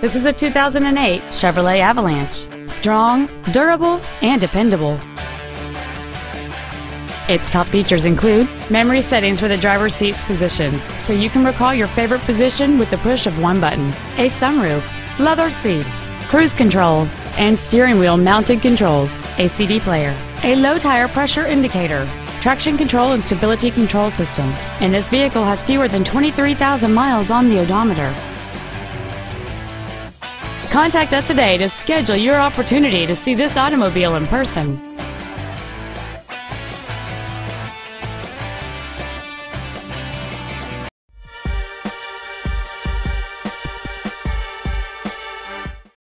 This is a 2008 Chevrolet Avalanche. Strong, durable, and dependable. Its top features include memory settings for the driver's seat's positions, so you can recall your favorite position with the push of one button, a sunroof, leather seats, cruise control, and steering wheel mounted controls, a CD player, a low tire pressure indicator, traction control and stability control systems, and this vehicle has fewer than 23,000 miles on the odometer. Contact us today to schedule your opportunity to see this automobile in person.